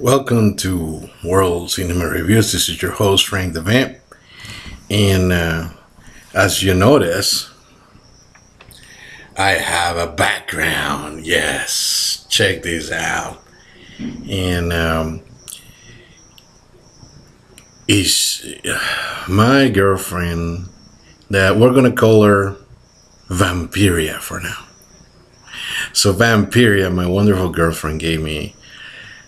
Welcome to World Cinema Reviews. This is your host, Frank the Vamp. And as you notice, I have a background. Yes, check this out. And it's my girlfriend that we're going to call her Vampiria for now. So Vampiria, my wonderful girlfriend, gave me,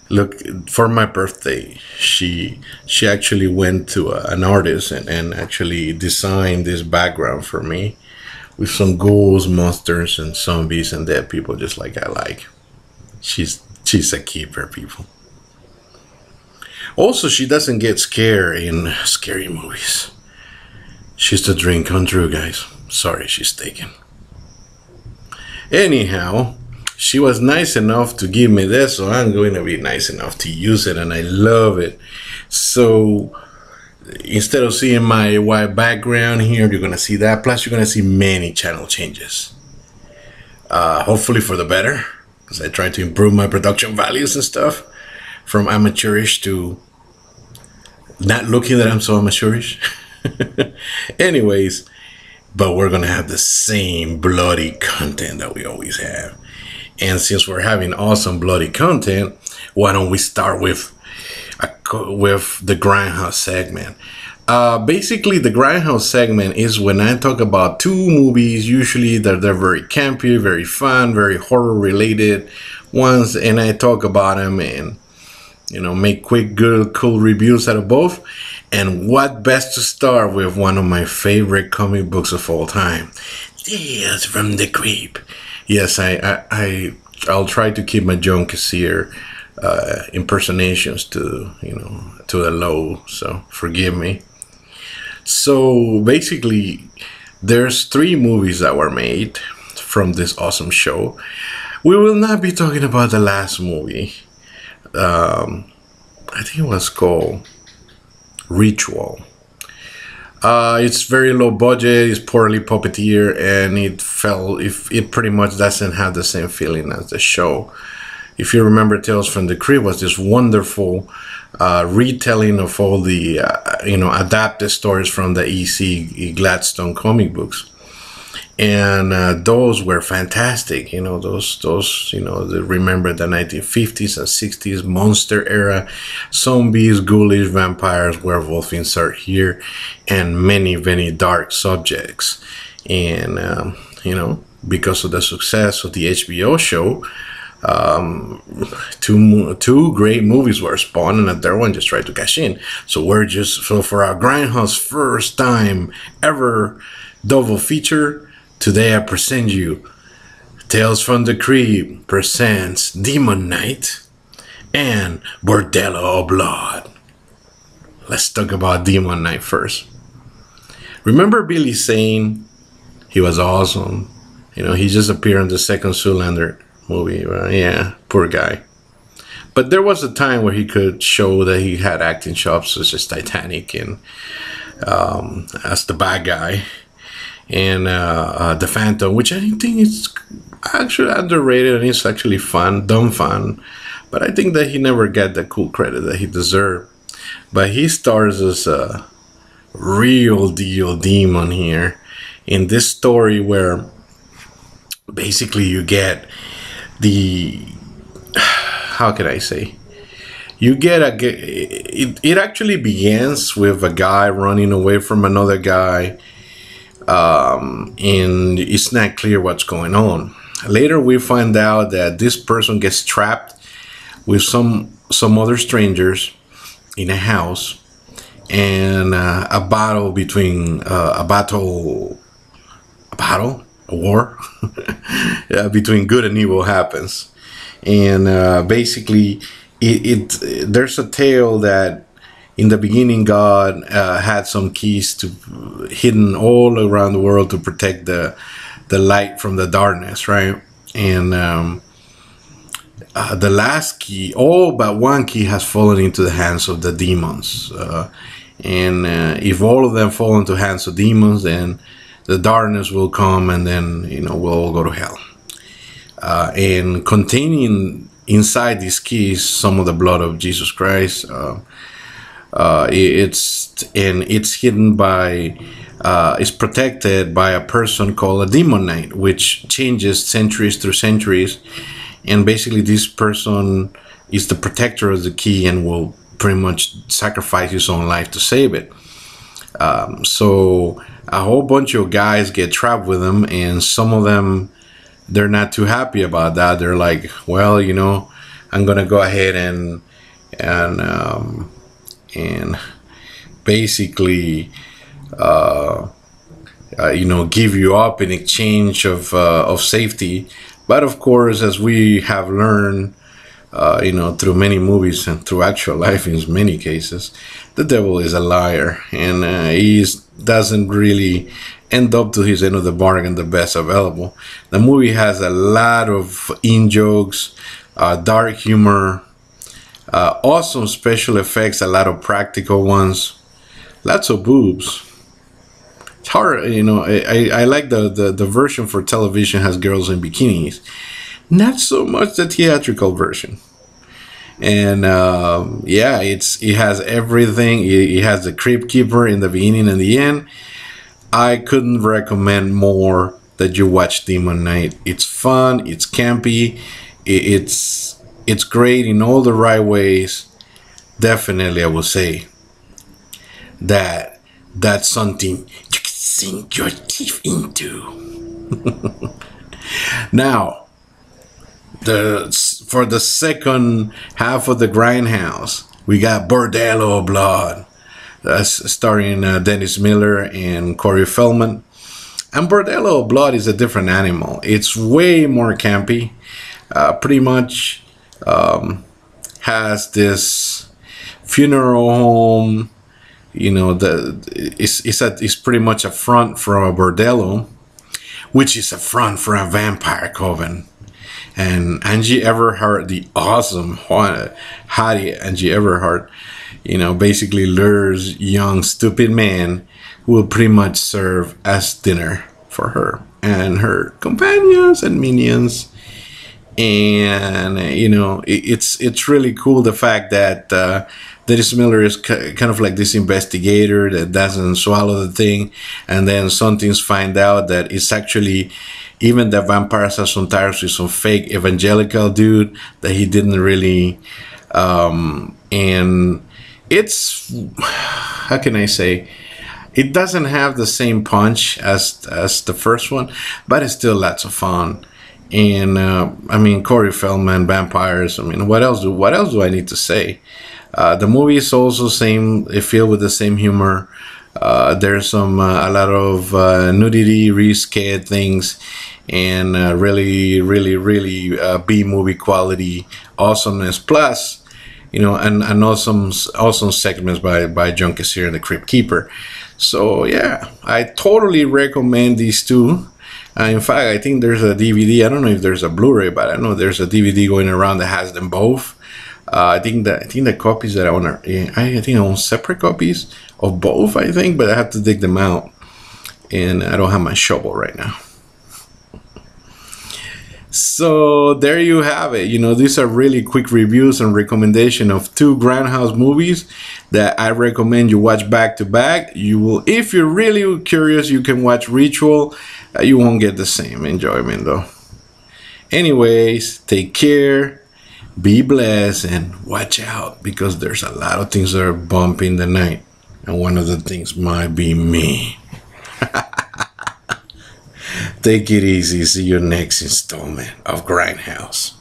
look, for my birthday, she actually went to an artist and actually designed this background for me with some ghouls, monsters, and zombies and dead people, just like I like. She's a keeper, people. Also, she doesn't get scared in scary movies. She's the dream come true, guys. Sorry, she's taken. Anyhow, she was nice enough to give me this, so I'm going to be nice enough to use it, and I love it. So instead of seeing my white background here, you're going to see that. Plus, you're going to see many channel changes. Hopefully for the better, because I try to improve my production values and stuff, from amateurish to not looking that I'm so amateurish. Anyways, but we're going to have the same bloody content that we always have. And since we're having awesome bloody content, why don't we start with the Grindhouse segment? Basically, the Grindhouse segment is when I talk about two movies, usually they're very campy, very fun, very horror related ones, and I talk about them and, you know, make quick, good, cool reviews out of both. And what best to start with one of my favorite comic books of all time, Tales from the Crypt. Yes, I'll try to keep my John Cassier impersonations to the low, so forgive me. So basically, there's 3 movies that were made from this awesome show. We will not be talking about the last movie. I think it was called Ritual. It's very low budget, it's poorly puppeteer, and it pretty much doesn't have the same feeling as the show. If you remember, Tales from the Crypt was this wonderful retelling of all the adapted stories from the E.C. Gladstone comic books. And those were fantastic. Remember the 1950s and 60s monster era, zombies, ghoulish, vampires, werewolf insert here, and many, many dark subjects. And because of the success of the HBO show, two great movies were spawned, and a third one just tried to cash in. So for our Grindhouse first time ever double feature, today I present you Tales from the Crypt presents Demon Knight and Bordello of Blood. Let's talk about Demon Knight first. Remember Billy Zane? He was awesome. He just appeared in the second Zoolander movie. Yeah, poor guy. But there was a time where he could show that he had acting chops, such as Titanic and as the bad guy. And the Phantom, which I think is actually underrated, and it's actually fun, dumb fun, but I think that he never got the cool credit that he deserved. But he stars as a real deal demon here in this story, where basically you get how can I say, it actually begins with a guy running away from another guy. And it's not clear what's going on. Later we find out that this person gets trapped with some other strangers in a house, and a war between good and evil happens. And basically there's a tale that in the beginning, God had some keys hidden all around the world to protect the light from the darkness, right? And the last key, all but one key, has fallen into the hands of the demons. And if all of them fall into the hands of demons, then the darkness will come, and then we'll all go to hell. And containing inside these keys some of the blood of Jesus Christ. It's hidden by is protected by a person called a demon knight, which changes centuries through centuries, and basically this person is the protector of the key and will pretty much sacrifice his own life to save it. So a whole bunch of guys get trapped with him, and some of them, they're not too happy about that. They're like, well, I'm gonna go ahead and basically give you up in exchange of safety. But of course, as we have learned through many movies and through actual life in many cases, the devil is a liar, and he doesn't really end up to his end of the bargain the best available. The movie has a lot of in-jokes, dark humor, awesome special effects, a lot of practical ones, lots of boobs. It's hard, I like the version for television has girls in bikinis, not so much the theatrical version. And it has everything. It has the Crypt keeper in the beginning and the end. I couldn't recommend more that you watch Demon Knight. It's fun, it's campy, it's great in all the right ways. Definitely, I will say that's something you can sink your teeth into. Now, for the second half of the Grindhouse, we got Bordello Blood, starring Dennis Miller and Corey Feldman. And Bordello Blood is a different animal. It's way more campy. Pretty much has this funeral home. It's pretty much a front for a bordello, which is a front for a vampire coven. And Angie Everhart, the awesome hottie Angie Everhart, basically lures young stupid man who will pretty much serve as dinner for her and her companions and minions. And it's really cool, the fact that Dennis Miller is kind of like this investigator that doesn't swallow the thing, and then something's find out that it's actually even the vampires are sometimes with some fake evangelical dude that he didn't really and it's, how can I say, it doesn't have the same punch as the first one, but it's still lots of fun. And Corey Feldman, vampires. What else do I need to say? The movie is also filled with the same humor. There's a lot of nudity, risque things, and really B-movie quality awesomeness. Plus, and awesome segments by Junkies here and the Crypt Keeper. So yeah, I totally recommend these two. In fact, I think there's a DVD. I don't know if there's a Blu-ray, but I know there's a DVD going around that has them both. I think the copies that I own are, I think I own separate copies of both, I think, but I have to dig them out, and I don't have my shovel right now. So there you have it. These are really quick reviews and recommendation of two Grindhouse movies that I recommend you watch back to back. You will, if you're really curious, you can watch Ritual. You won't get the same enjoyment though. Anyways, take care, be blessed, and watch out, because there's a lot of things that are bumping the night, and one of the things might be me. Take it easy. See you next installment of Grindhouse.